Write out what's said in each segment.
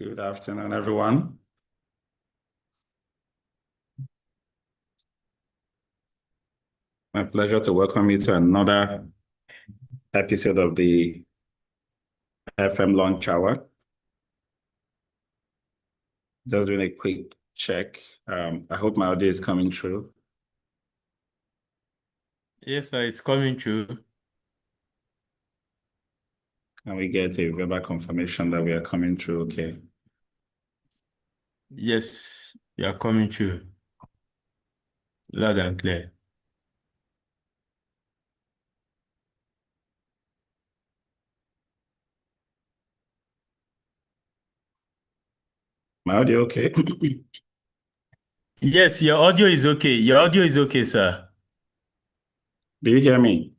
Good afternoon, everyone. My pleasure to welcome you to another episode of the FM Launch Hour. Just doing a quick check. I hope my audio is coming through. Yes, sir, it's coming through. Can we get a verbal confirmation that we are coming through? Okay. Yes, you are coming through. Loud and clear. My audio okay? Yes, your audio is okay. Your audio is okay, sir. Do you hear me?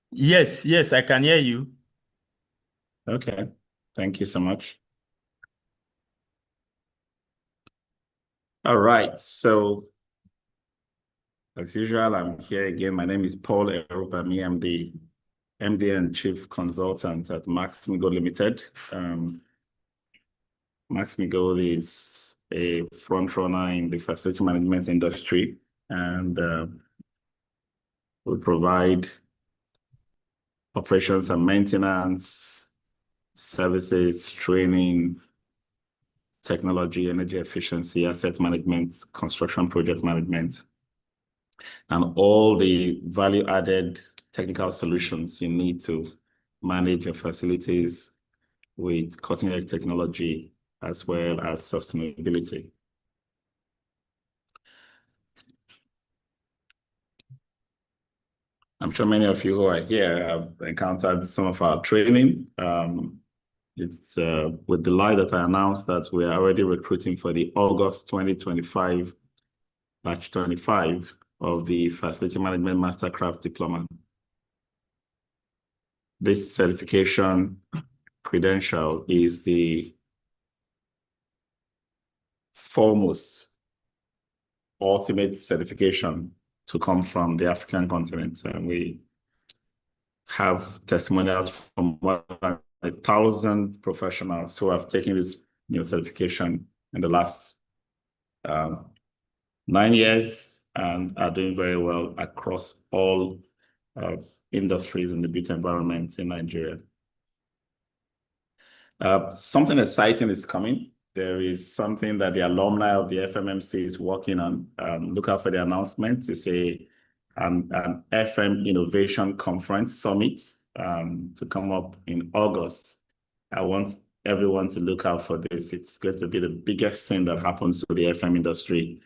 Yes, I can hear you. Okay. Thank you so much. All right. So, as usual, I'm here again. My name is Paul Erubami. I'm the MD and Chief Consultant at Max-Migold Limited. Max-Migold is a front runner in the facility management industry, and we provide operations and maintenance services, training, technology, energy efficiency, asset management, construction project management, and all the value-added technical solutions you need to manage your facilities with cutting-edge technology as well as sustainability. I'm sure many of you who are here have encountered some of our training. It's with delight that I announced that we are already recruiting for the August 2025 batch 25 of the Facility Management Mastercraft Diploma. This certification credential is the foremost ultimate certification to come from the African continent. And we have testimonials from more than 1,000 professionals who have taken this certification in the last 9 years and are doing very well across all industries in the built environment in Nigeria. Something exciting is coming. There is something that the alumni of the FMMC is working on. Look out for the announcement. It's an FM Innovation Conference Summit to come up in August. I want everyone to look out for this. It's going to be the biggest thing that happens to the FM industry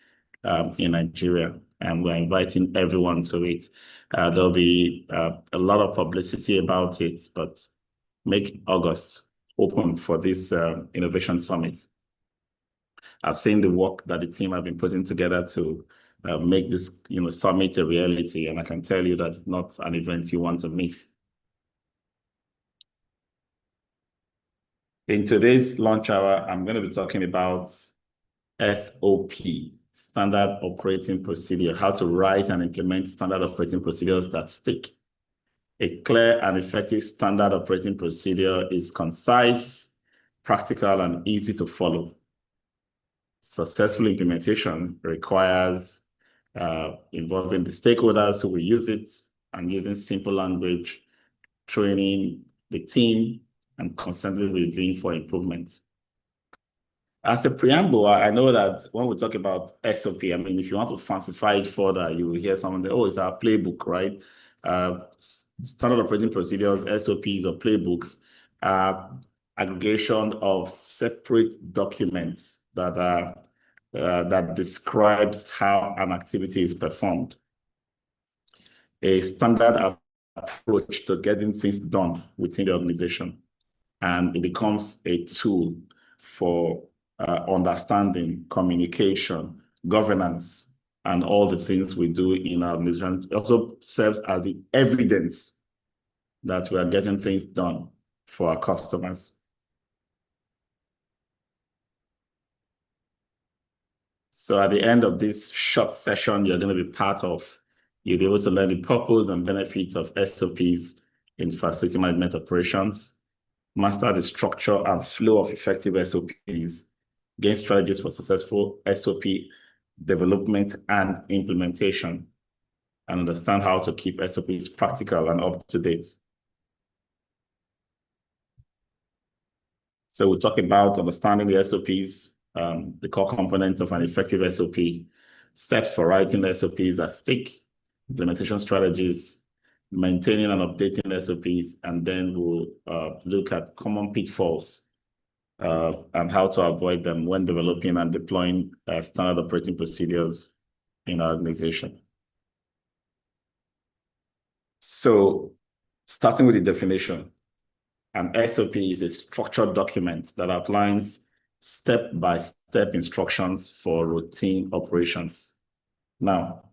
in Nigeria, and we're inviting everyone to it. There'll be a lot of publicity about it, but make August open for this Innovation Summit. I've seen the work that the team have been putting together to make this summit a reality, and I can tell you that it's not an event you want to miss. In today's launch hour, I'm going to be talking about SOP, Standard Operating Procedure, how to write and implement standard operating procedures that stick. A clear and effective standard operating procedure is concise, practical, and easy to follow. Successful implementation requires involving the stakeholders who will use it and using simple language, training the team, and constantly reviewing for improvements. As a preamble, I know that when we talk about SOP, I mean, if you want to fancify it further, you will hear someone say, oh, it's our playbook, right? Standard operating procedures, SOPs, or playbooks are aggregation of separate documents that describes how an activity is performed. A standard approach to getting things done within the organization, and it becomes a tool for understanding, communication, governance, and all the things we do in our organization. It also serves as the evidence that we are getting things done for our customers. So at the end of this short session, you're going to be part of, you'll be able to learn the purpose and benefits of SOPs in facility management operations, master the structure and flow of effective SOPs, gain strategies for successful SOP development and implementation, and understand how to keep SOPs practical and up to date. So we'll talk about understanding the SOPs, the core components of an effective SOP, steps for writing SOPs that stick, implementation strategies, maintaining and updating SOPs, and then we'll look at common pitfalls and how to avoid them when developing and deploying standard operating procedures in our organization. So starting with the definition, an SOP is a structured document that outlines step-by-step instructions for routine operations. Now,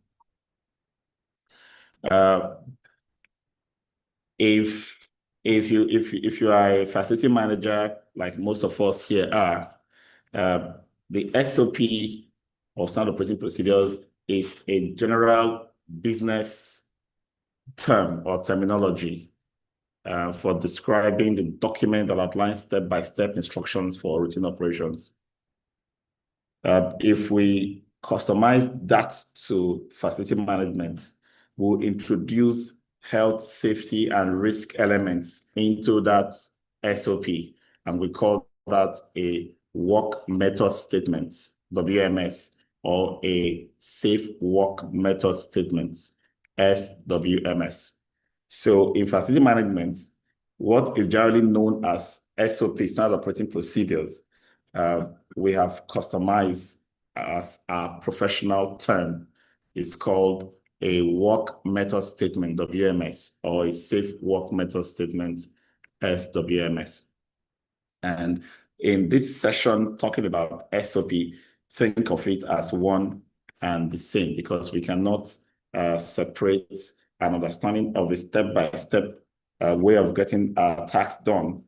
if you are a facility manager, like most of us here are, the SOP or standard operating procedures is a general business term or terminology for describing the document that outlines step-by-step instructions for routine operations. If we customize that to facility management, we'll introduce health, safety, and risk elements into that SOP, and we call that a work method statement, WMS, or a safe work method statement, SWMS. So in facility management, what is generally known as SOP, standard operating procedures, we have customized as a professional term. It's called a work method statement, WMS, or a safe work method statement, SWMS. And in this session, talking about SOP, think of it as one and the same, because we cannot separate an understanding of a step-by-step way of getting tasks done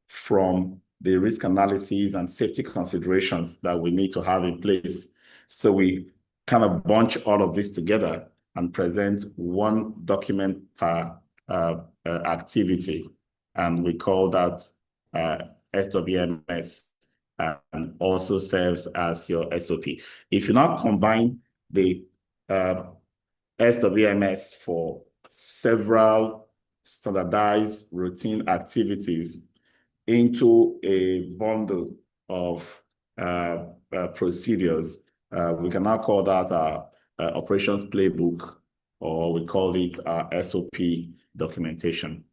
from the risk analysis and safety considerations that we need to have in place. So we kind of bunch all of this together and present one document per activity. And we call that SWMS, and also serves as your SOP. If you now combine the SWMS for several standardized routine activities into a bundle of procedures, we can now call that our operations playbook, or we call it our SOP documentation.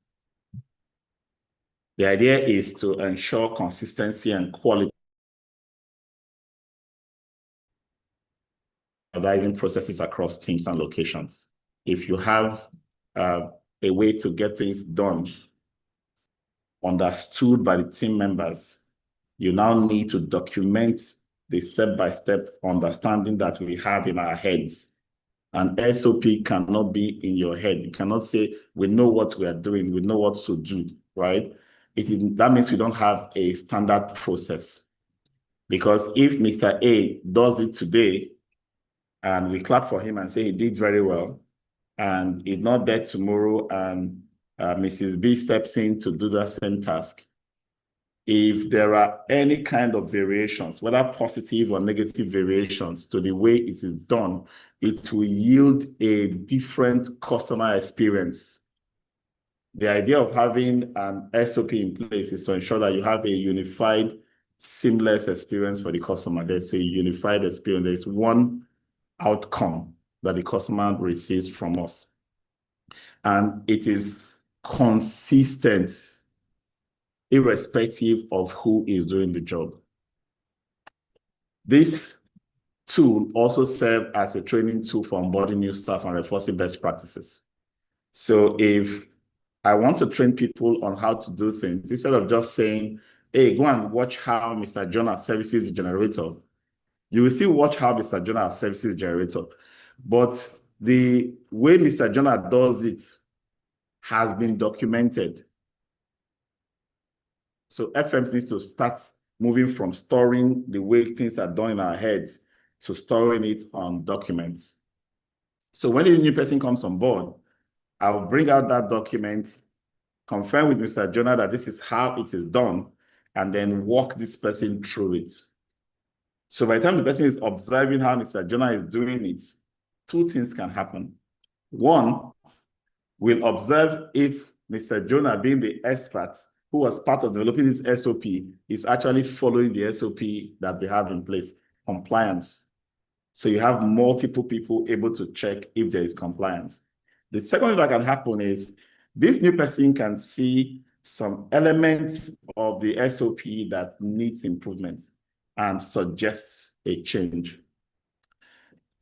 The idea is to ensure consistency and quality standardizing processes across teams and locations. If you have a way to get things done understood by the team members, you now need to document the step-by-step understanding that we have in our heads. An SOP cannot be in your head. You cannot say, we know what we are doing, we know what to do, right? That means we don't have a standard process. Because if Mr. A does it today, and we clap for him and say he did very well, and he's not there tomorrow, and Mrs. B steps in to do the same task, if there are any kind of variations, whether positive or negative variations to the way it is done, it will yield a different customer experience. The idea of having an SOP in place is to ensure that you have a unified, seamless experience for the customer. There's a unified experience. There's one outcome that the customer receives from us. And it is consistent, irrespective of who is doing the job. This tool also serves as a training tool for onboarding new staff and reinforcing best practices. So if I want to train people on how to do things, instead of just saying, hey, go and watch how Mr. Jonah services the generator, you will still watch how Mr. Jonah services the generator. But the way Mr. Jonah does it has been documented. So FMs needs to start moving from storing the way things are done in our heads to storing it on documents. So when a new person comes on board, I'll bring out that document, confirm with Mr. Jonah that this is how it is done, and then walk this person through it. So by the time the person is observing how Mr. Jonah is doing it, two things can happen. One, we'll observe if Mr. Jonah, being the expert who was part of developing this SOP, is actually following the SOP that we have in place, compliance. So you have multiple people able to check if there is compliance. The second thing that can happen is this new person can see some elements of the SOP that needs improvement and suggests a change.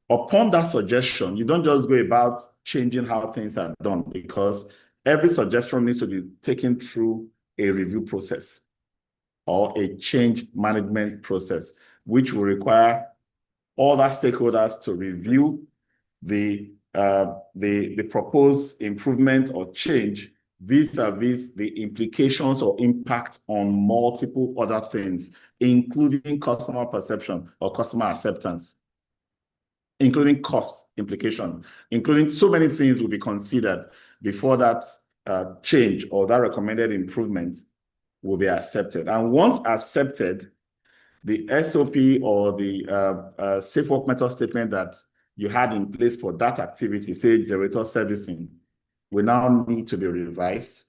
Upon that suggestion, you don't just go about changing how things are done, because every suggestion needs to be taken through a review process or a change management process, which will require all our stakeholders to review the proposed improvement or change vis-a-vis the implications or impact on multiple other things, including customer perception or customer acceptance, including cost implication, including so many things will be considered before that change or that recommended improvement will be accepted. And once accepted, the SOP or the safe work method statement that you had in place for that activity, say generator servicing, will now need to be revised,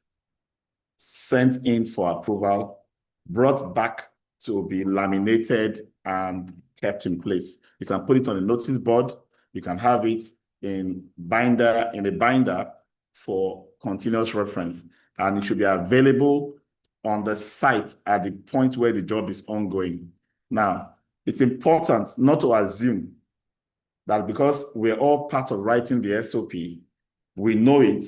sent in for approval, brought back to be laminated and kept in place. You can put it on a notice board. You can have it in a binder for continuous reference, and it should be available on the site at the point where the job is ongoing. Now, it's important not to assume that because we're all part of writing the SOP, we know it,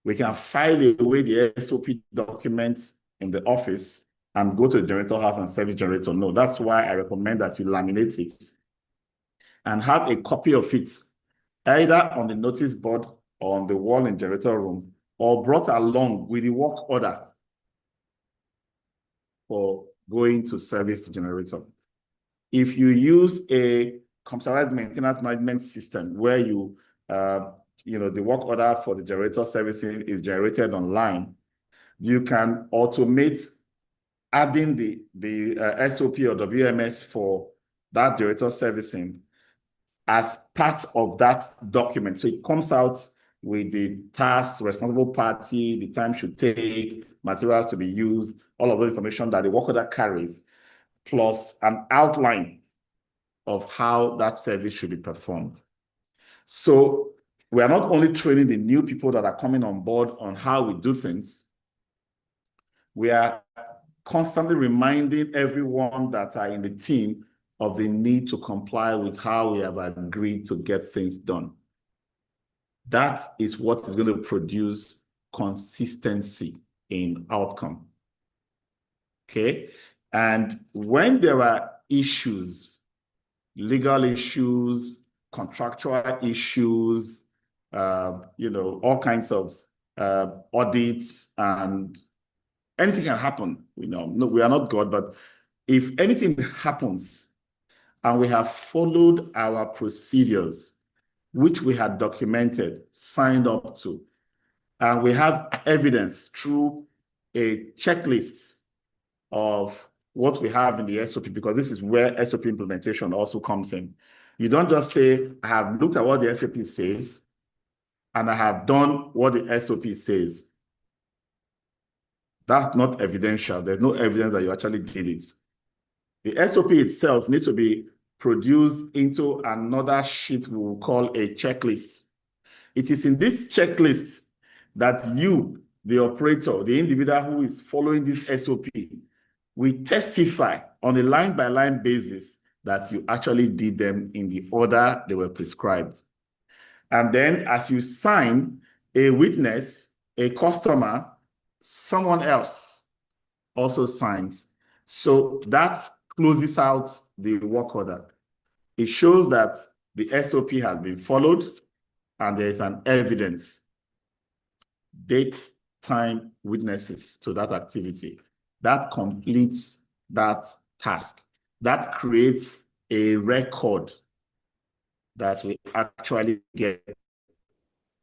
we can file away the SOP documents in the office and go to the generator house and service generator. No, that's why I recommend that you laminate it and have a copy of it either on the notice board or on the wall in generator room, or brought along with the work order for going to service the generator. If you use a computerized maintenance management system where the work order for the generator servicing is generated online, you can automate adding the SOP or WMS for that generator servicing as part of that document. So it comes out with the task, responsible party, the time should take, materials to be used, all of the information that the work order carries, plus an outline of how that service should be performed. So we are not only training the new people that are coming on board on how we do things, we are constantly reminding everyone that are in the team of the need to comply with how we have agreed to get things done. That is what is going to produce consistency in outcome. Okay? And when there are issues, legal issues, contractual issues, all kinds of audits, and anything can happen. No, we are not God, but if anything happens and we have followed our procedures, which we had documented, signed up to, and we have evidence through a checklist of what we have in the SOP, because this is where SOP implementation also comes in. You don't just say, I have looked at what the SOP says, and I have done what the SOP says. That's not evidential. There's no evidence that you actually did it. The SOP itself needs to be produced into another sheet we will call a checklist. It is in this checklist that you, the operator, the individual who is following this SOP, we testify on a line-by-line basis that you actually did them in the order they were prescribed. And then as you sign, a witness, a customer, someone else also signs. So that closes out the work order. It shows that the SOP has been followed and there is an evidence, date, time, witnesses to that activity. That completes that task. That creates a record that we actually get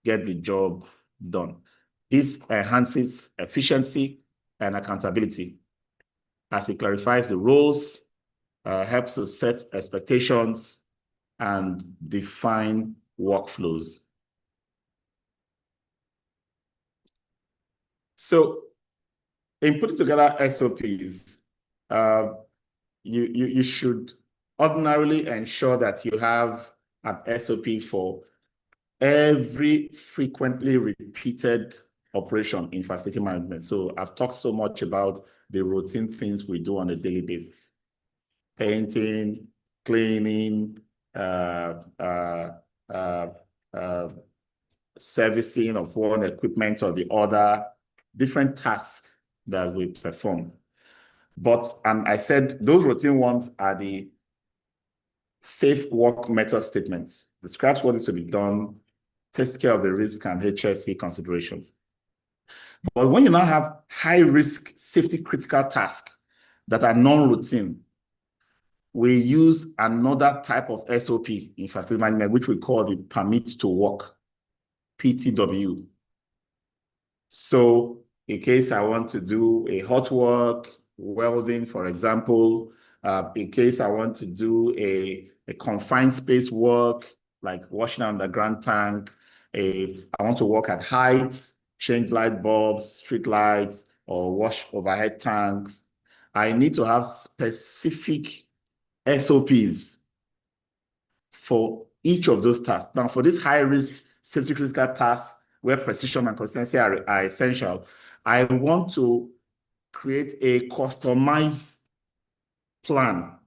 the job done. This enhances efficiency and accountability as it clarifies the roles, helps to set expectations, and define workflows. So in putting together SOPs, you should ordinarily ensure that you have an SOP for every frequently repeated operation in facility management. So I've talked so much about the routine things we do on a daily basis: painting, cleaning, servicing of one equipment or the other, different tasks that we perform. But, and I said those routine ones are the safe work method statements, describes what is to be done, takes care of the risk and HSE considerations. But when you now have high risk safety critical tasks that are non-routine, we use another type of SOP in facility management, which we call the permit to work, PTW. So in case I want to do a hot work, welding, for example, in case I want to do a confined space work, like washing an underground tank, I want to work at heights, change light bulbs, street lights, or wash overhead tanks, I need to have specific SOPs for each of those tasks. Now, for this high-risk safety critical tasks where precision and consistency are essential, I want to create a customized plan.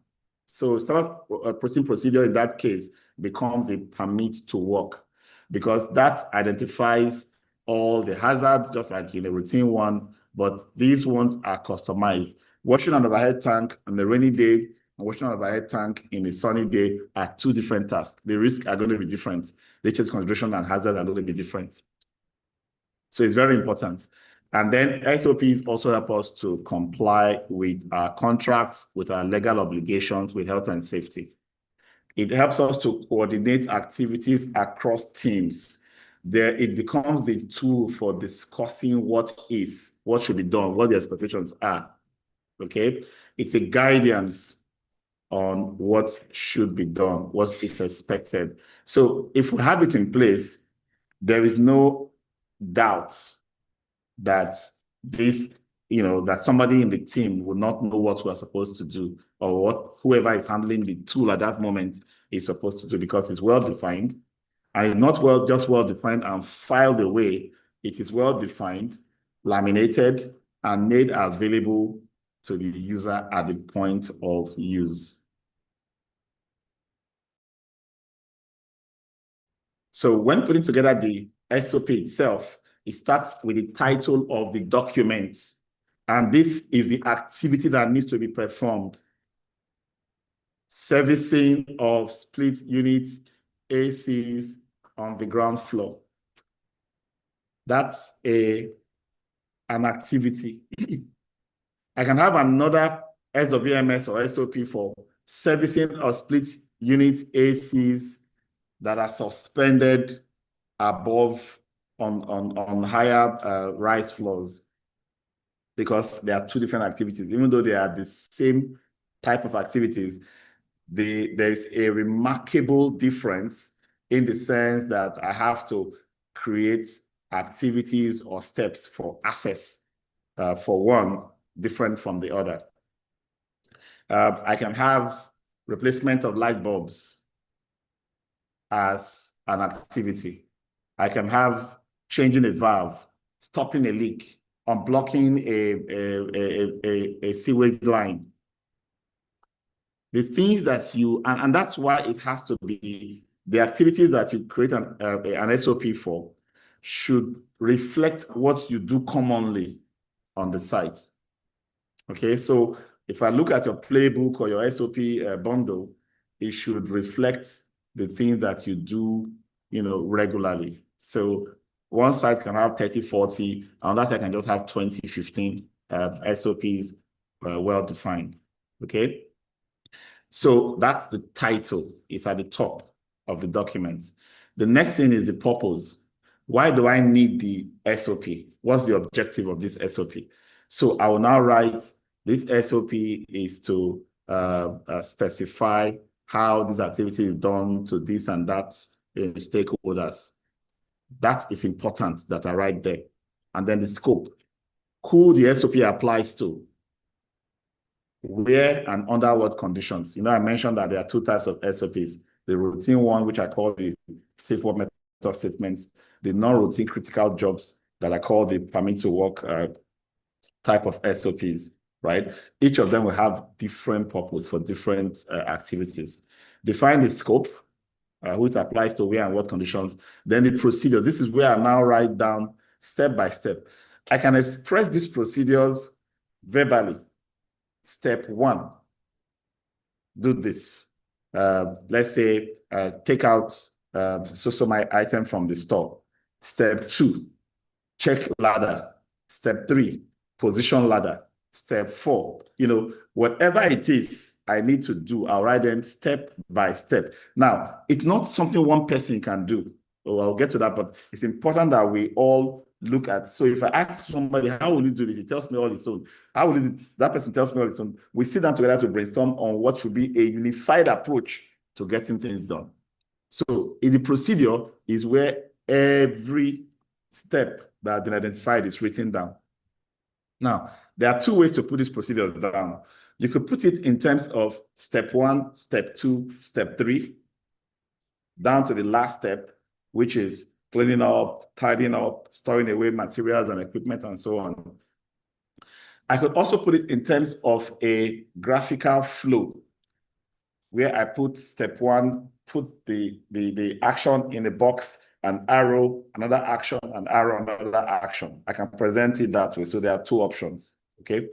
So standard operating procedure in that case becomes a permit to work, because that identifies all the hazards, just like in a routine one, but these ones are customized. Washing an overhead tank on a rainy day and washing an overhead tank in a sunny day are two different tasks. The risks are going to be different. The HSE consideration and hazards are going to be different. So it's very important. And then SOPs also help us to comply with our contracts, with our legal obligations, with health and safety. It helps us to coordinate activities across teams. There, it becomes the tool for discussing what should be done, what the expectations are. Okay? It's a guidance on what should be done, what is expected. So if we have it in place, there is no doubt that that somebody in the team will not know what we're supposed to do, or what whoever is handling the tool at that moment is supposed to do, because it's well-defined. And it's not just well-defined and filed away. It is well-defined, laminated, and made available to the user at the point of use. So when putting together the SOP itself, it starts with the title of the document. And this is the activity that needs to be performed: servicing of split units, ACs on the ground floor. That's an activity. I can have another SWMS or SOP for servicing of split units, ACs that are suspended above on higher rise floors, because there are two different activities. Even though they are the same type of activities, there is a remarkable difference in the sense that I have to create activities or steps for access for one different from the other. I can have replacement of light bulbs as an activity. I can have changing a valve, stopping a leak, unblocking a sewage line. The things that and that's why it has to be, the activities that you create an SOP for should reflect what you do commonly on the site. Okay, so if I look at your playbook or your SOP bundle, it should reflect the things that you do, regularly. So one site can have 30, 40, another site can just have 20, 15 SOPs well-defined, okay? So that's the title. It's at the top of the document. The next thing is the purpose. why do I need the SOP? What's the objective of this SOP? So I will now write this SOP is to specify how this activity is done to this and that stakeholders. That is important that I write there. And then the scope, who the SOP applies to, where and under what conditions. You know, I mentioned that there are two types of SOPs. The routine one, which I call the safe work method statements, the non-routine critical jobs that I call the permit to work type of SOPs, right? Each of them will have different purpose for different activities. Define the scope, who it applies to, where and what conditions. Then the procedures. This is where I now write down step by step. I can express these procedures verbally. Step 1, do this. Let's say take out my item from the store. Step 2, check ladder. Step 3, position ladder. Step 4, whatever it is I need to do, I'll write them step by step. Now, it's not something one person can do. Oh, I'll get to that, but it's important that we all look at. So if I ask somebody, how will you do this? He tells me all his own. How will that person tells me all his own. We sit down together to brainstorm on what should be a unified approach to getting things done. So in the procedure is where every step that has been identified is written down. Now, there are two ways to put these procedures down. You could put it in terms of step 1, step 2, step 3, down to the last step, which is cleaning up, tidying up, storing away materials and equipment, and so on. I could also put it in terms of a graphical flow, where I put step 1, put the action in a box, an arrow, another action, an arrow, another action. I can present it that way. So there are two options, okay?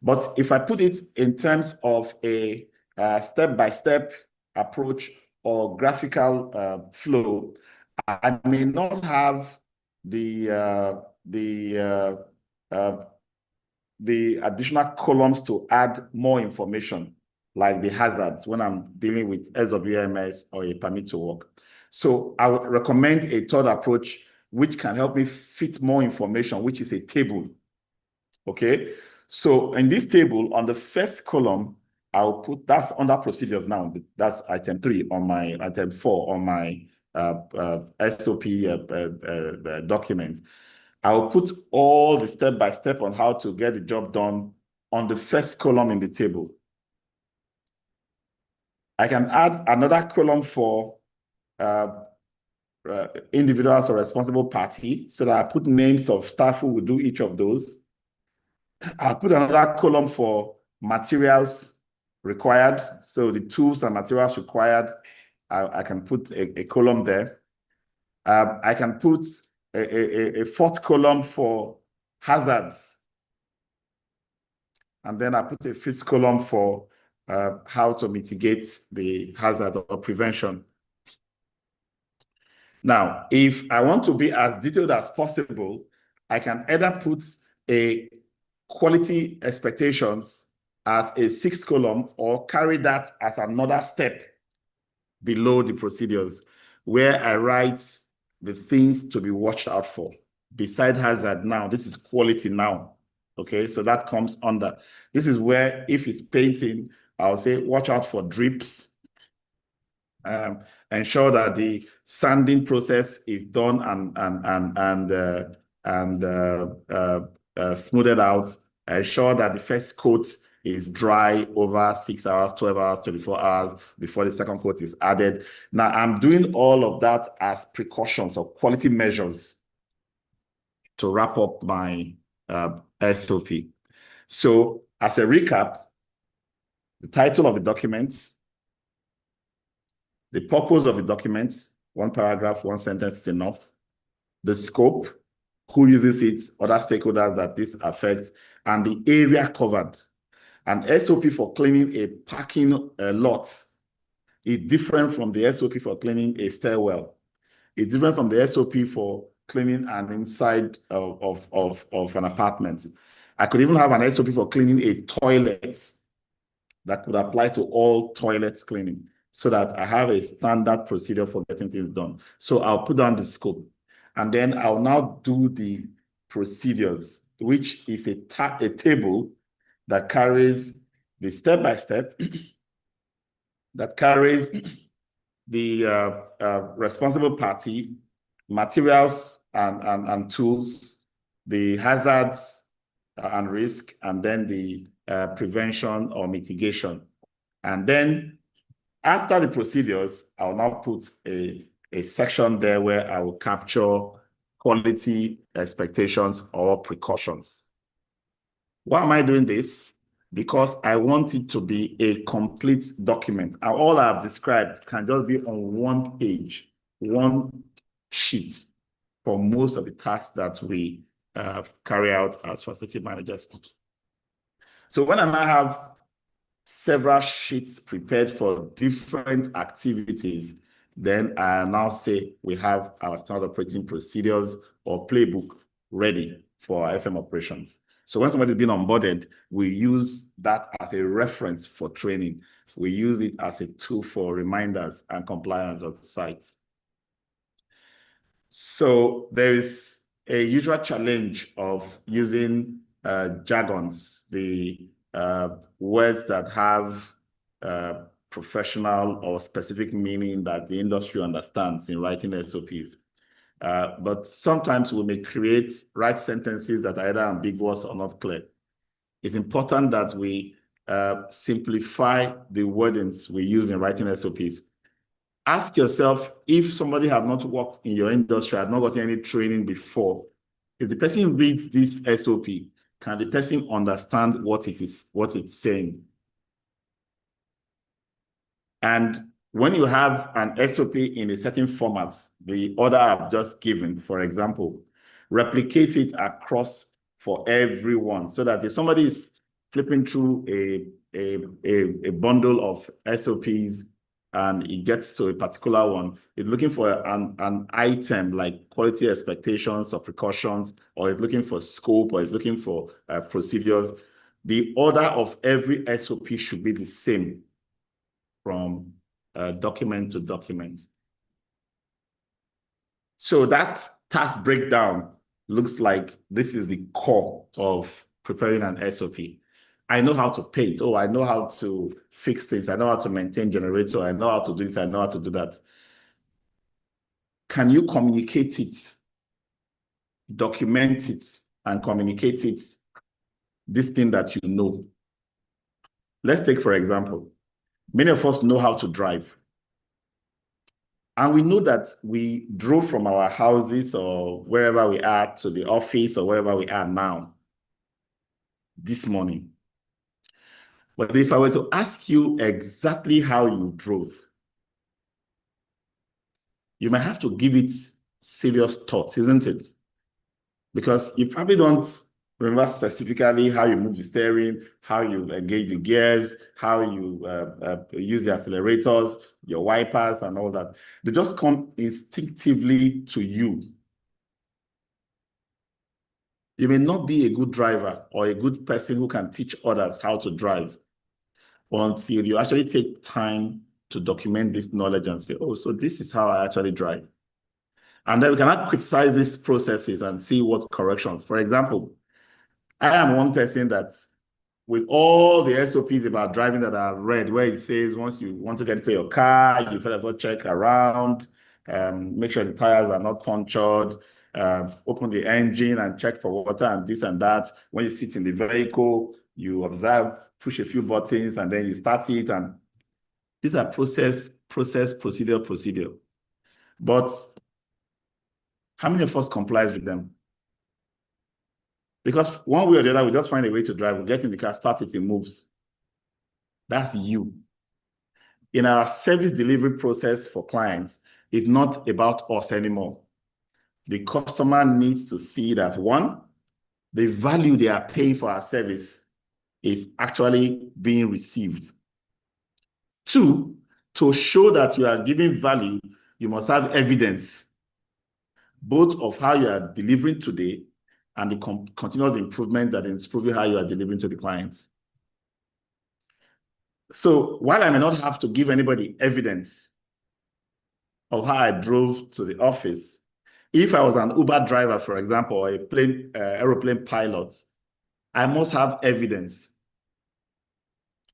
But if I put it in terms of a step-by-step approach or graphical flow, I may not have the additional columns to add more information, like the hazards when I'm dealing with SWMS or a permit to work. So I would recommend a third approach, which can help me fit more information, which is a table, okay? So in this table, on the first column, I'll put, that's under procedures now, that's item 3 on my, item 4 on my SOP document. I'll put all the step-by-step on how to get the job done on the first column in the table. I can add another column for individuals or responsible party, so that I put names of staff who will do each of those. I'll put another column for materials required, so the tools and materials required, I can put a column there. I can put a fourth column for hazards, and then I put a fifth column for how to mitigate the hazard or prevention. Now, if I want to be as detailed as possible, I can either put a quality expectations as a 6th column or carry that as another step below the procedures, where I write the things to be watched out for. Beside hazard now, this is quality now. Okay, so that comes under. This is where, if it's painting, I'll say watch out for drips. Ensure that the sanding process is done and smoothed out. Ensure that the first coat is dry over 6 hours, 12 hours, 24 hours before the second coat is added. Now, I'm doing all of that as precautions or quality measures to wrap up my SOP. So, as a recap, the title of the document, the purpose of the document, 1 paragraph, 1 sentence is enough. The scope, who uses it, other stakeholders that this affects, and the area covered. An SOP for cleaning a parking lot is different from the SOP for cleaning a stairwell. It's different from the SOP for cleaning an inside of an apartment. I could even have an SOP for cleaning a toilet that could apply to all toilets cleaning, so that I have a standard procedure for getting things done. So I'll put down the scope. And then I'll now do the procedures, which is a table that carries the step-by-step, that carries the responsible party, materials and tools, the hazards and risk, and then the prevention or mitigation. And then after the procedures, I'll now put a section there where I will capture quality expectations or precautions. Why am I doing this? Because I want it to be a complete document. And all I've described can just be on one page, one sheet for most of the tasks that we carry out as facility managers. So when I now have several sheets prepared for different activities, then I now say we have our standard operating procedures or playbook ready for our FM operations. So when somebody's been onboarded, we use that as a reference for training. We use it as a tool for reminders and compliance of the site. So there is a usual challenge of using jargons, the words that have professional or specific meaning that the industry understands in writing SOPs. But sometimes we may write sentences that are either ambiguous or not clear. It's important that we simplify the wordings we use in writing SOPs. Ask yourself, if somebody has not worked in your industry, has not gotten any training before, if the person reads this SOP, can the person understand what it's saying? And when you have an SOP in a certain format, the order I've just given, for example, replicate it across for everyone so that if somebody is flipping through a bundle of SOPs and it gets to a particular one, it's looking for an item like quality expectations or precautions, or it's looking for scope, or it's looking for procedures, the order of every SOP should be the same from document to document. So that task breakdown looks like this is the core of preparing an SOP. I know how to paint. Oh, I know how to fix things. I know how to maintain generator. I know how to do this. I know how to do that. Can you communicate it, document it, and communicate it, this thing that you know? Let's take, for example, many of us know how to drive. And we know that we drove from our houses or wherever we are to the office or wherever we are now this morning. But if I were to ask you exactly how you drove, you might have to give it serious thought, isn't it? Because you probably don't remember specifically how you move the steering, how you engage the gears, how you use the accelerators, your wipers and all that. They just come instinctively to you. You may not be a good driver or a good person who can teach others how to drive until you actually take time to document this knowledge and say, oh, so this is how I actually drive. And then we can criticize these processes and see what corrections. For example, I am one person that with all the SOPs about driving that I've read, where it says once you want to get into your car, you first of all check around, make sure the tires are not punctured, open the engine and check for water and this and that. When you sit in the vehicle, you observe, push a few buttons, and then you start it. And these are procedure. But how many of us complies with them? Because one way or the other, we just find a way to drive. We get in the car, start it, it moves. That's you. In our service delivery process for clients, it's not about us anymore. The customer needs to see that, one, the value they are paying for our service is actually being received. Two, to show that you are giving value, you must have evidence, both of how you are delivering today and the continuous improvement that is proving how you are delivering to the clients. So while I may not have to give anybody evidence of how I drove to the office, If I was an Uber driver, for example, or a aeroplane pilot, I must have evidence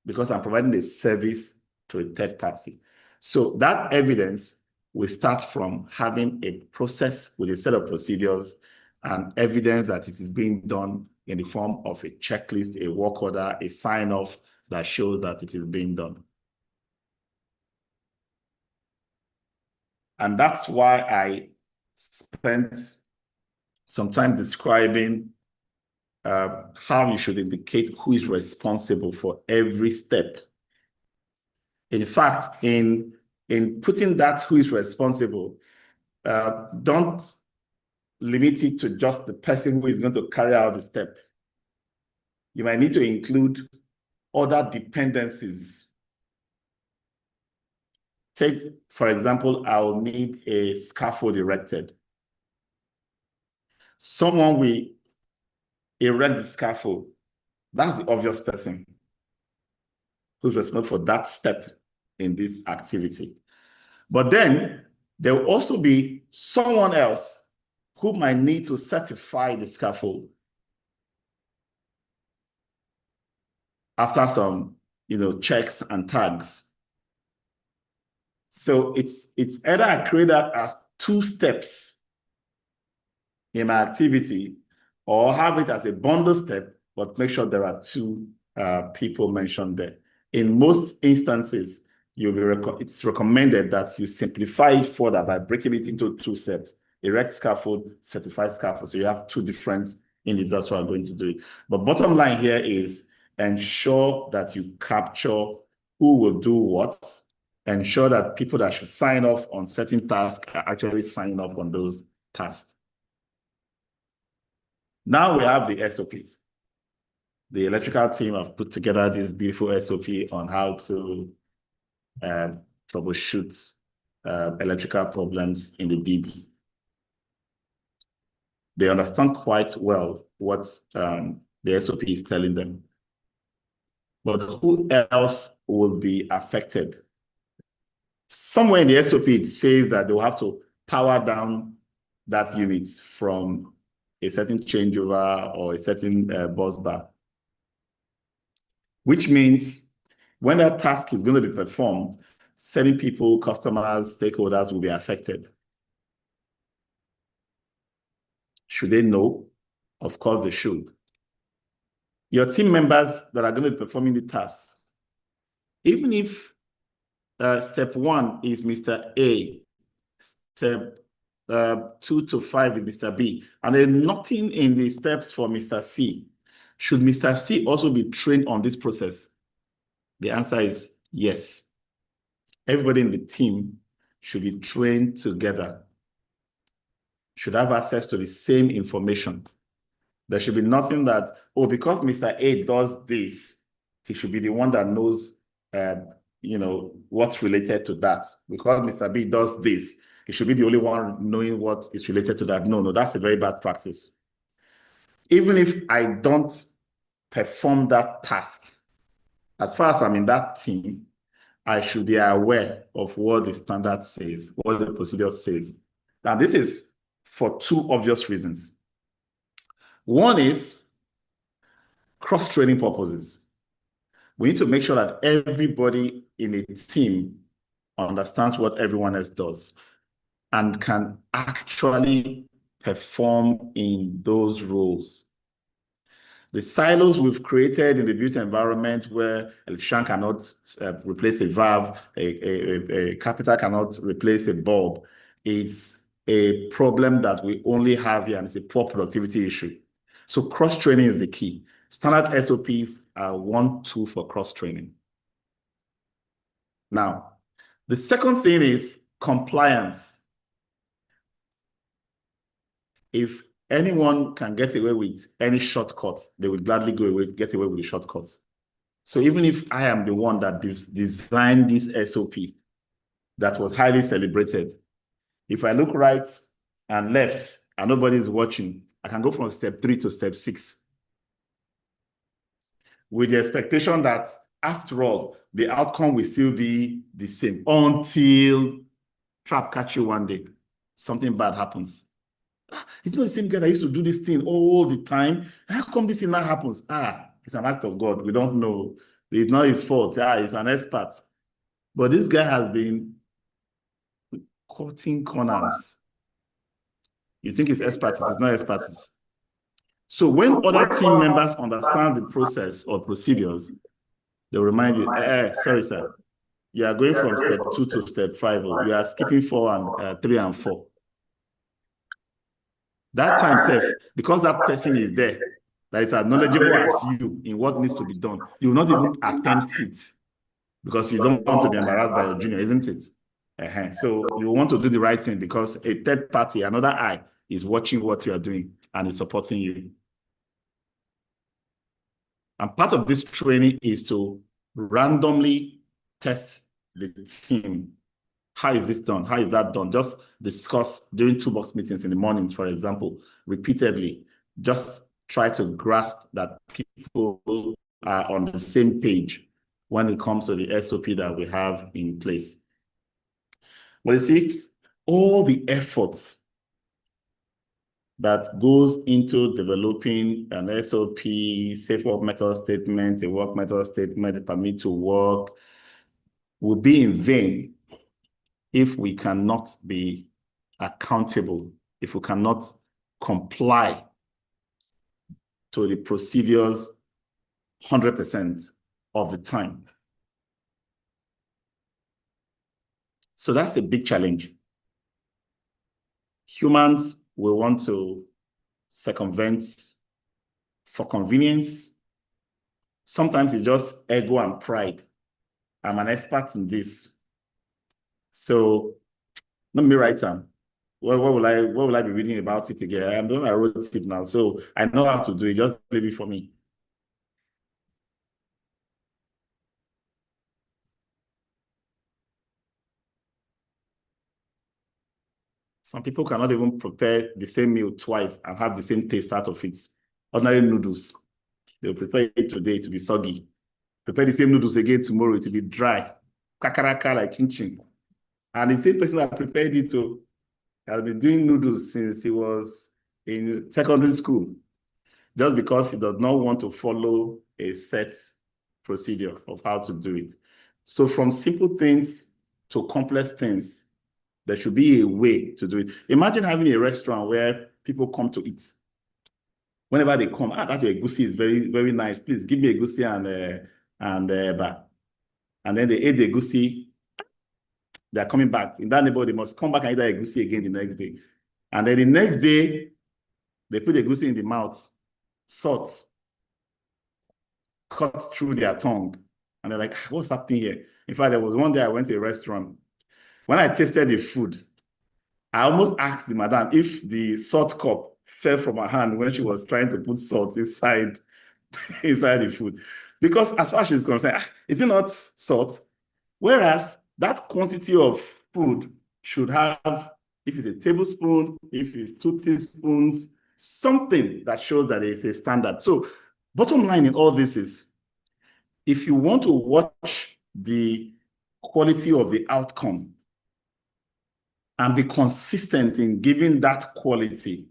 because I'm providing a service to a third party. So that evidence will start from having a process with a set of procedures and evidence that it is being done in the form of a checklist, a work order, a sign-off that shows that it is being done. And that's why I spent some time describing how you should indicate who is responsible for every step. In fact, in putting that who is responsible, don't limit it to just the person who is going to carry out the step. You might need to include other dependencies. Take, for example, I'll need a scaffold erected. Someone will erect the scaffold. That's the obvious person who's responsible for that step in this activity. But then there will also be someone else who might need to certify the scaffold after some, checks and tags. So it's either I create that as 2 steps in my activity, or have it as a bundle step, but make sure there are 2 people mentioned there. In most instances, it's recommended that you simplify it further by breaking it into 2 steps: erect scaffold, certified scaffold. So you have 2 different individuals who are going to do it. But bottom line here is ensure that you capture who will do what, ensure that people that should sign off on certain tasks are actually signing off on those tasks. Now we have the SOPs. The electrical team have put together this beautiful SOP on how to troubleshoot electrical problems in the DB. They understand quite well what the SOP is telling them. But who else will be affected? Somewhere in the SOP, it says that they will have to power down that unit from a certain changeover or a certain bus bar, which means when that task is going to be performed, certain people, customers, stakeholders will be affected. Should they know? Of course they should. Your team members that are going to be performing the tasks, even if step 1 is Mr. A, step 2 to 5 is Mr. B, and there's nothing in the steps for Mr. C, should Mr. C also be trained on this process? The answer is yes. Everybody in the team should be trained together, should have access to the same information. There should be nothing that, because Mr. A does this, he should be the one that knows, what's related to that. Because Mr. B does this, he should be the only one knowing what is related to that. No, that's a very bad practice. Even if I don't perform that task, as far as I'm in that team, I should be aware of what the standard says, what the procedure says. Now, this is for 2 obvious reasons. One is cross-training purposes. We need to make sure that everybody in a team understands what everyone else does and can actually perform in those roles. The silos we've created in the built environment where an electrician cannot replace a valve, a carpenter cannot replace a bulb, it's a problem that we only have here, and it's a poor productivity issue. So cross-training is the key. Standard SOPs are 1 tool for cross-training. Now, the second thing is compliance. If anyone can get away with any shortcuts, they will gladly get away with the shortcuts. So even if I am the one that designed this SOP that was highly celebrated, if I look right and left and nobody's watching, I can go from step 3 to step 6 with the expectation that, after all, the outcome will still be the same until trap catch you one day. Something bad happens. It's not the same guy that used to do this thing all the time. How come this thing now happens? It's an act of God. We don't know. It's not his fault. He's an expert. But this guy has been cutting corners. You think it's expertise, it's not expertise. So when other team members understand the process or procedures, they'll remind you, sorry, sir, you are going from step 2 to step 5. You are skipping 4 and 3 and 4. That time, safe, because that person is there, that is as knowledgeable as you in what needs to be done, you will not even attempt it because you don't want to be embarrassed by your junior, isn't it? So you want to do the right thing because a third party, another eye, is watching what you are doing and is supporting you. And part of this training is to randomly test the team. How is this done? How is that done? Just discuss during toolbox meetings in the mornings, for example, repeatedly. Just try to grasp that people are on the same page when it comes to the SOP that we have in place. But you see, all the efforts that goes into developing an SOP, safe work method statement, a work method statement, a permit to work, will be in vain if we cannot be accountable, if we cannot comply to the procedures 100% of the time. So that's a big challenge. Humans will want to circumvent for convenience. Sometimes it's just ego and pride. I'm an expert in this. So let me write down. What will I be reading about it again? I'm the one that wrote it now, so I know how to do it. Just leave it for me. Some people cannot even prepare the same meal twice and have the same taste out of it. Ordinary noodles, they'll prepare it today to be soggy. Prepare the same noodles again tomorrow, it will be dry. Kakaraka like chin-chin. And the same person that prepared it has been doing noodles since he was in secondary school, just because he does not want to follow a set procedure of how to do it. So from simple things to complex things, there should be a way to do it. Imagine having a restaurant where people come to eat. Whenever they come, that your egusi is very, very nice. Please give me egusi and eba. And then they ate the egusi. They're coming back. In that neighborhood, they must come back and eat that egusi again the next day. And then the next day, they put the egusi in the mouth, salt cut through their tongue. And they're like, what's happening here? In fact, there was one day I went to a restaurant. When I tasted the food, I almost asked the madam if the salt cup fell from her hand when she was trying to put salt inside the food. Because as far as she's concerned, is it not salt? Whereas that quantity of food should have, if it's a tablespoon, if it's 2 teaspoons, something that shows that it's a standard. So bottom line in all this is, if you want to watch the quality of the outcome and be consistent in giving that quality,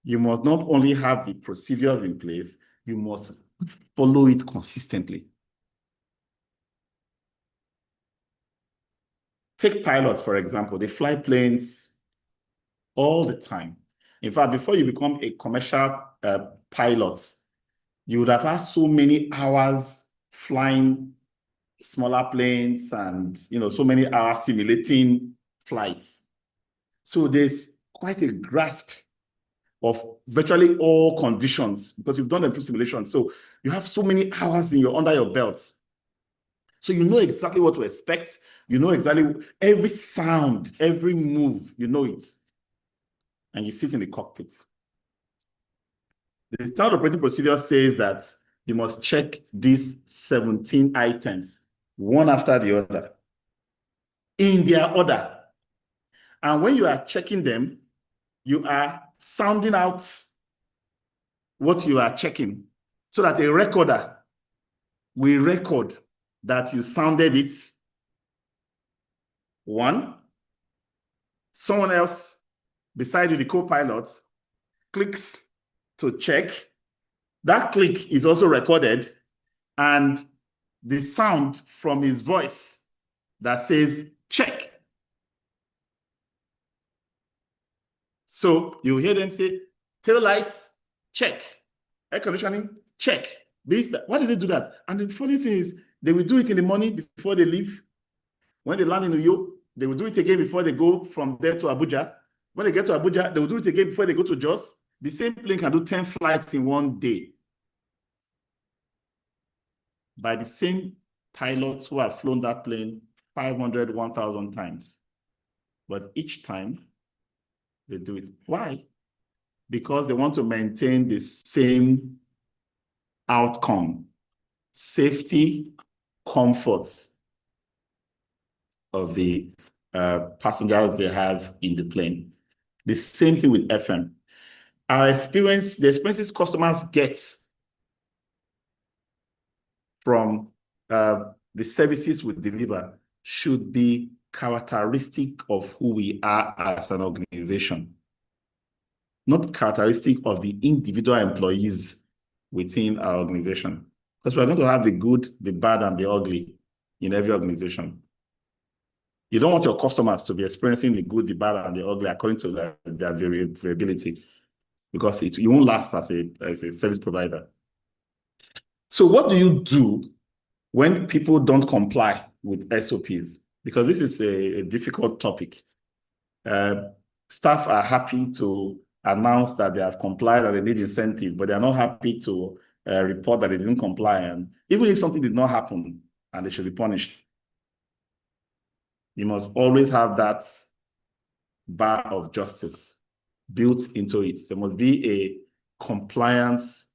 you must not only have the procedures in place, you must follow it consistently. Take pilots, for example. They fly planes all the time. In fact, before you become a commercial pilot, you would have had so many hours flying smaller planes and so many hours simulating flights. So there's quite a grasp of virtually all conditions because you've done them through simulation. So you have so many hours under your belt. So you know exactly what to expect. You know exactly every sound, every move, you know it. And you sit in the cockpit. The standard operating procedure says that you must check these 17 items, one after the other, in their order. And when you are checking them, you are sounding out what you are checking so that a recorder will record that you sounded it. One, someone else beside you, the co-pilot, clicks to check. That click is also recorded, and the sound from his voice that says check. So you hear them say, tail lights, check. Air conditioning, check. This, that. Why did they do that? And the funny thing is, they will do it in the morning before they leave. When they land in New York, they will do it again before they go from there to Abuja. When they get to Abuja, they will do it again before they go to Jos. The same plane can do 10 flights in one day by the same pilots who have flown that plane 500, 1,000 times. But each time, they do it. Why? Because they want to maintain the same outcome, safety, comforts of the passengers they have in the plane. The same thing with FM. Our experience, the experiences customers get from the services we deliver should be characteristic of who we are as an organization, not characteristic of the individual employees within our organization. Because we're going to have the good, the bad, and the ugly in every organization. You don't want your customers to be experiencing the good, the bad, and the ugly according to their variability, because you won't last as a service provider. So what do you do when people don't comply with SOPs? Because this is a difficult topic. Staff are happy to announce that they have complied and they need incentive, but they're not happy to report that they didn't comply. And even if something did not happen and they should be punished, you must always have that bar of justice built into it. There must be a compliance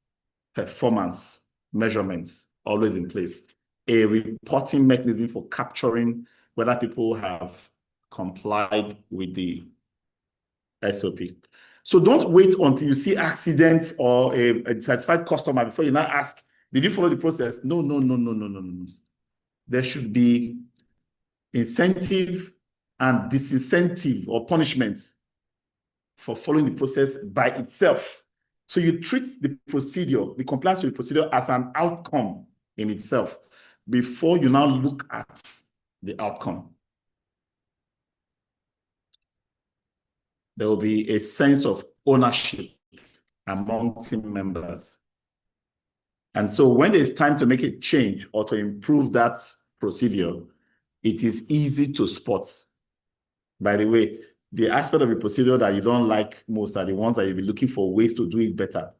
performance measurements always in place, a reporting mechanism for capturing whether people have complied with the SOP. So don't wait until you see accidents or a satisfied customer before you now ask, did you follow the process? No. There should be incentive and disincentive or punishment for following the process by itself. So you treat the procedure, the compliance with the procedure, as an outcome in itself before you now look at the outcome. There will be a sense of ownership among team members. And so when it's time to make a change or to improve that procedure, it is easy to spot. By the way, the aspect of the procedure that you don't like most are the ones that you'll be looking for ways to do it better.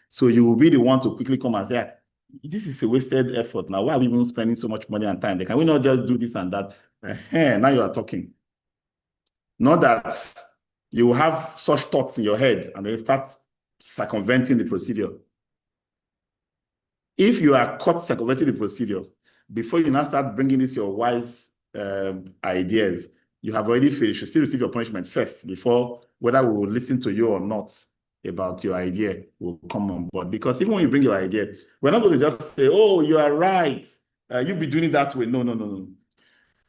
So you will be the one to quickly come and say, this is a wasted effort. Now, why are we even spending so much money and time? Can we not just do this and that? Now you are talking. Not that you have such thoughts in your head and then start circumventing the procedure. If you are caught circumventing the procedure, before you now start bringing this your wise ideas, you have already failed. You should still receive your punishment first before whether we will listen to you or not about your idea will come on board. Because even when you bring your idea, we're not going to just say, oh, you are right. You'll be doing it that way. No.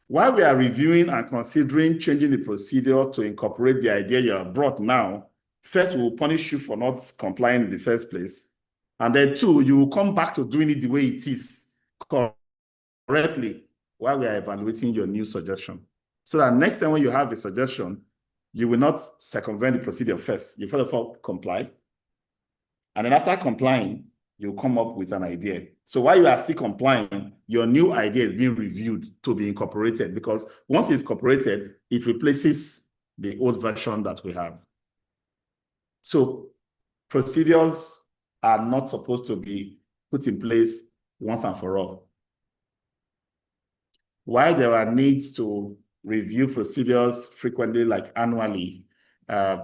While we are reviewing and considering changing the procedure to incorporate the idea you have brought now, first, we will punish you for not complying in the first place. And then two, you will come back to doing it the way it is correctly while we are evaluating your new suggestion. So that next time when you have a suggestion, you will not circumvent the procedure first. You first of all comply. And then after complying, you come up with an idea. So while you are still complying, your new idea is being reviewed to be incorporated, because once it's incorporated, it replaces the old version that we have. So procedures are not supposed to be put in place once and for all. While there are needs to review procedures frequently, like annually,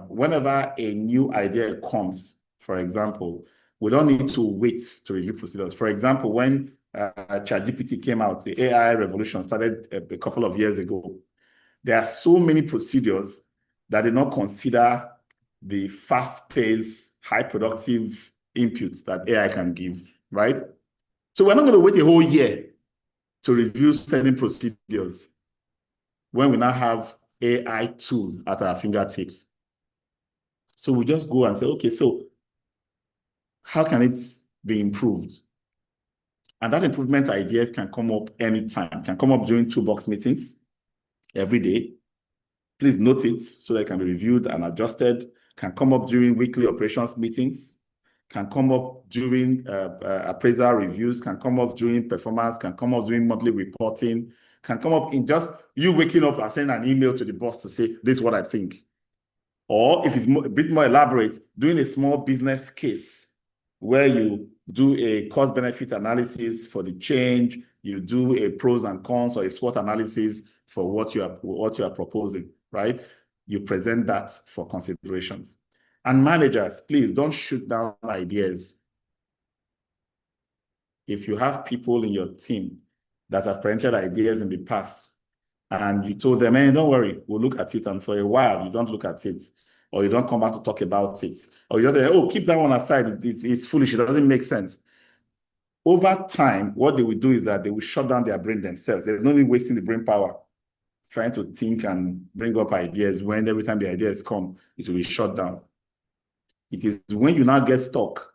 whenever a new idea comes, for example, we don't need to wait to review procedures. For example, when ChatGPT came out, the AI revolution started a couple of years ago. There are so many procedures that did not consider the fast-paced, high-productive inputs that AI can give, right? So we're not going to wait a whole year to review certain procedures when we now have AI tools at our fingertips. So we just go and say, okay, so how can it be improved? And that improvement ideas can come up anytime, can come up during toolbox meetings every day. Please note it so that it can be reviewed and adjusted, can come up during weekly operations meetings, can come up during appraisal reviews, can come up during performance, can come up during monthly reporting, can come up in just you waking up and sending an email to the boss to say, this is what I think. Or if it's a bit more elaborate, doing a small business case where you do a cost-benefit analysis for the change, you do a pros and cons or a SWOT analysis for what you are proposing, right? You present that for considerations. And managers, please don't shoot down ideas. If you have people in your team that have presented ideas in the past and you told them, hey, don't worry, we'll look at it, and for a while you don't look at it, or you don't come back to talk about it, or you just say, oh, keep that one aside, it's foolish, it doesn't make sense. Over time, what they will do is that they will shut down their brain themselves. There's no need wasting the brain power trying to think and bring up ideas when every time the ideas come, it will be shut down. It is when you now get stuck,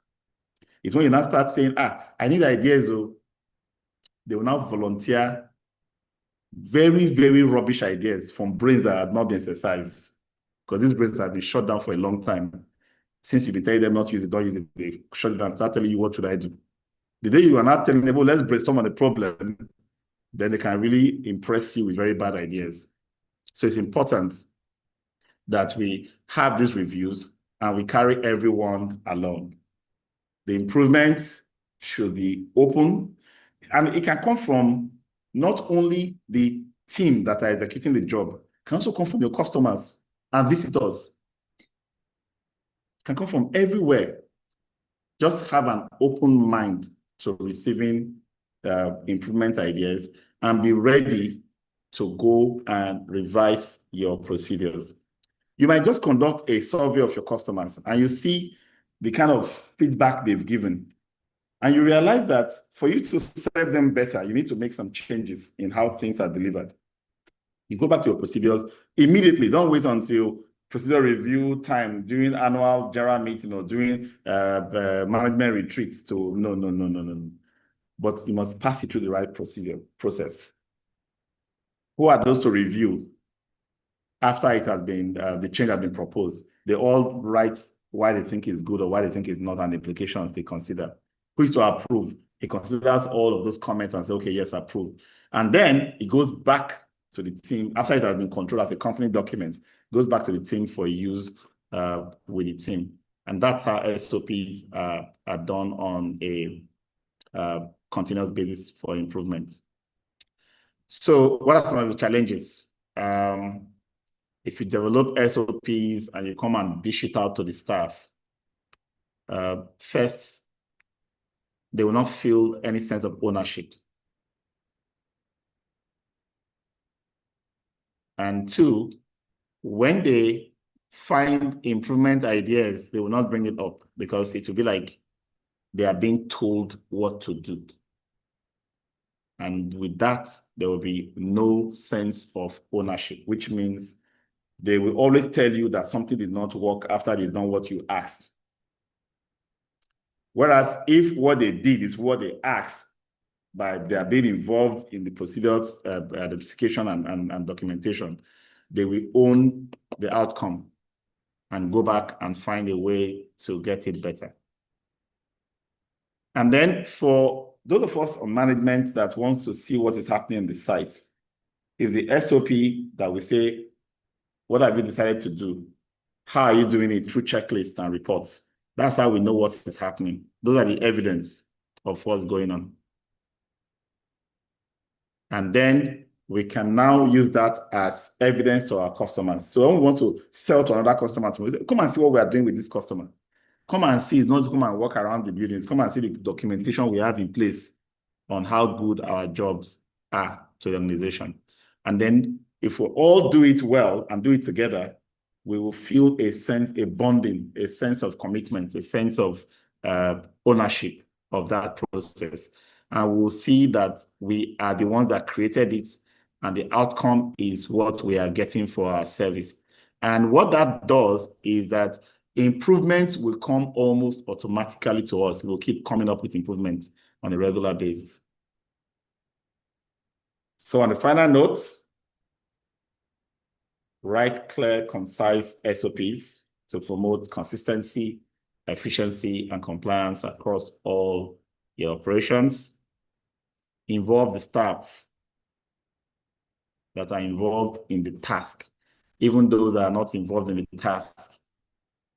it's when you now start saying, I need ideas, so they will now volunteer very, very rubbish ideas from brains that have not been exercised, because these brains have been shut down for a long time. Since you've been telling them not to use it, don't use it, they shut it down, start telling you, what should I do? The day you are not telling them, well, let's brainstorm on the problem, then they can really impress you with very bad ideas. So it's important that we have these reviews and we carry everyone along. The improvements should be open, and it can come from not only the team that are executing the job, it can also come from your customers and visitors. It can come from everywhere. Just have an open mind to receiving improvement ideas and be ready to go and revise your procedures. You might just conduct a survey of your customers and you see the kind of feedback they've given. And you realize that for you to serve them better, you need to make some changes in how things are delivered. You go back to your procedures immediately. Don't wait until procedure review time during annual general meeting or during management retreats to no. But you must pass it through the right process. Who are those to review after it has been, the change has been proposed? They all write why they think is good or why they think is not, and the implications they consider. Who is to approve? He considers all of those comments and says, okay, yes, approved. And then it goes back to the team after it has been controlled as a company document, goes back to the team for use with the team. And that's how SOPs are done on a continuous basis for improvement. So what are some of the challenges? If you develop SOPs and you come and dish it out to the staff, first, they will not feel any sense of ownership. And two, when they find improvement ideas, they will not bring it up because it will be like they are being told what to do. And with that, there will be no sense of ownership, which means they will always tell you that something did not work after they've done what you asked. Whereas if what they did is what they asked, by their being involved in the procedures, identification and documentation, they will own the outcome and go back and find a way to get it better. And then for those of us on management that wants to see what is happening in the site, is the SOP that we say, what have you decided to do? How are you doing it? Through checklists and reports. That's how we know what is happening. Those are the evidence of what's going on. And then we can now use that as evidence to our customers. So when we want to sell to another customer, we say, come and see what we are doing with this customer. Come and see, it's not to come and walk around the buildings. Come and see the documentation we have in place on how good our jobs are to the organization. And then if we all do it well and do it together, we will feel a sense, a bonding, a sense of commitment, a sense of ownership of that process. And we'll see that we are the ones that created it, and the outcome is what we are getting for our service. And what that does is that improvements will come almost automatically to us. We'll keep coming up with improvements on a regular basis. So on the final note, write clear, concise SOPs to promote consistency, efficiency, and compliance across all your operations. Involve the staff that are involved in the task. Even those that are not involved in the task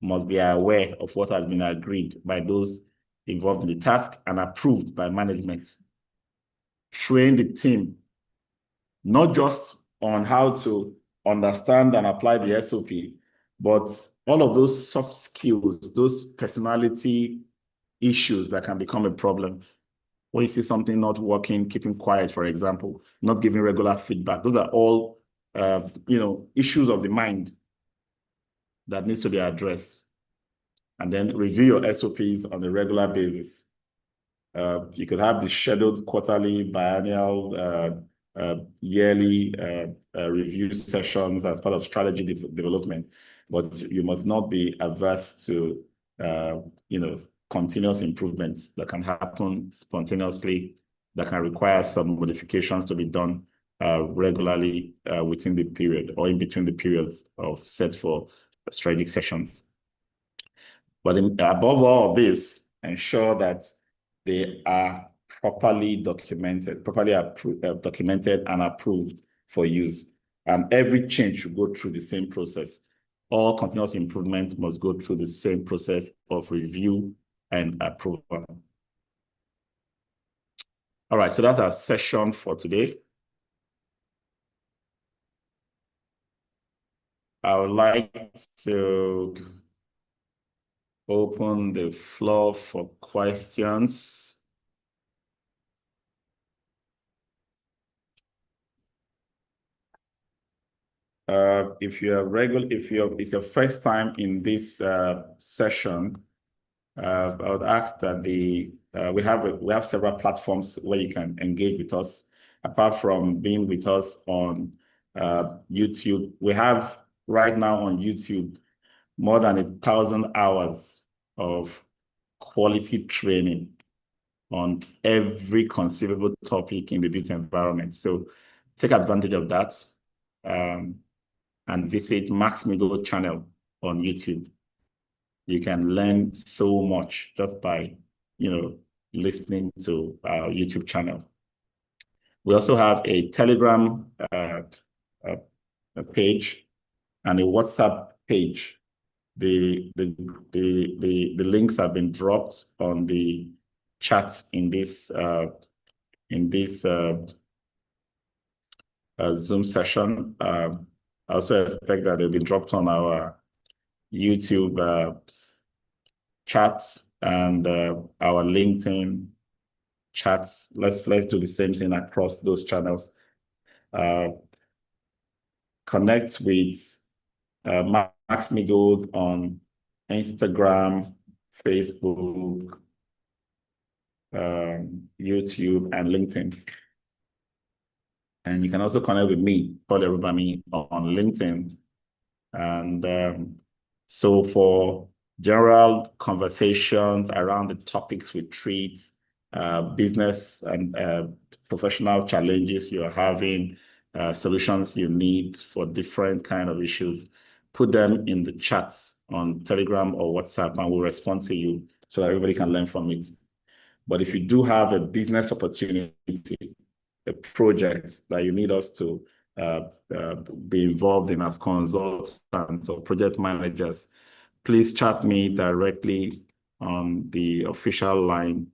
must be aware of what has been agreed by those involved in the task and approved by management. Train the team, not just on how to understand and apply the SOP, but all of those soft skills, those personality issues that can become a problem. When you see something not working, keeping quiet, for example, not giving regular feedback, those are all issues of the mind that needs to be addressed. And then review your SOPs on a regular basis. You could have the scheduled quarterly, biennial, yearly review sessions as part of strategy development, but you must not be averse to continuous improvements that can happen spontaneously, that can require some modifications to be done regularly within the period or in between the periods of set for strategic sessions. But above all of this, ensure that they are properly documented, documented and approved for use. And every change should go through the same process. All continuous improvement must go through the same process of review and approval. All right, so that's our session for today. I would like to open the floor for questions. If it's your first time in this session, I would ask that we have several platforms where you can engage with us. Apart from being with us on YouTube, we have right now on YouTube more than 1,000 hours of quality training on every conceivable topic in the built environment. So take advantage of that and visit Max-Migold channel on YouTube. You can learn so much just by, listening to our YouTube channel. We also have a Telegram page and a WhatsApp page. The links have been dropped on the chat in this Zoom session. I also expect that they'll be dropped on our YouTube chats and our LinkedIn chats. Let's do the same thing across those channels. Connect with Max-Migold on Instagram, Facebook, YouTube, and LinkedIn. And you can also connect with me, Paul Erubami, on LinkedIn. And so for general conversations around the topics we treat, business and professional challenges you're having, solutions you need for different kind of issues, put them in the chats on Telegram or WhatsApp, and we'll respond to you so that everybody can learn from it. But if you do have a business opportunity, a project that you need us to be involved in as consultants or project managers, please chat me directly on the official line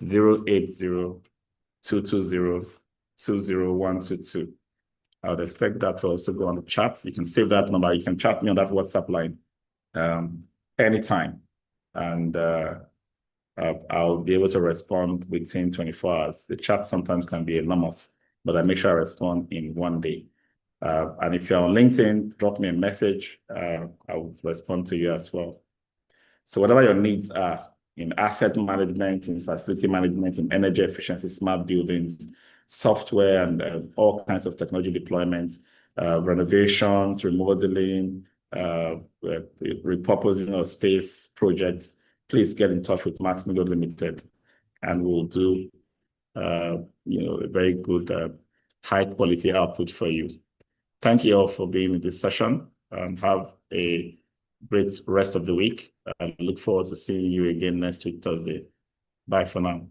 080-220-20122. I would expect that to also go on the chat. You can save that number. You can chat me on that WhatsApp line anytime. And I'll be able to respond within 24 hours. The chat sometimes can be enormous, but I make sure I respond in one day. And if you're on LinkedIn, drop me a message. I will respond to you as well. So whatever your needs are in asset management, in facility management, in energy efficiency, smart buildings, software, and all kinds of technology deployments, renovations, remodeling, repurposing of space projects, please get in touch with Max-Migold Limited, and we'll do a very good high quality output for you. Thank you all for being in this session. Have a great rest of the week. I look forward to seeing you again next week, Thursday. Bye for now.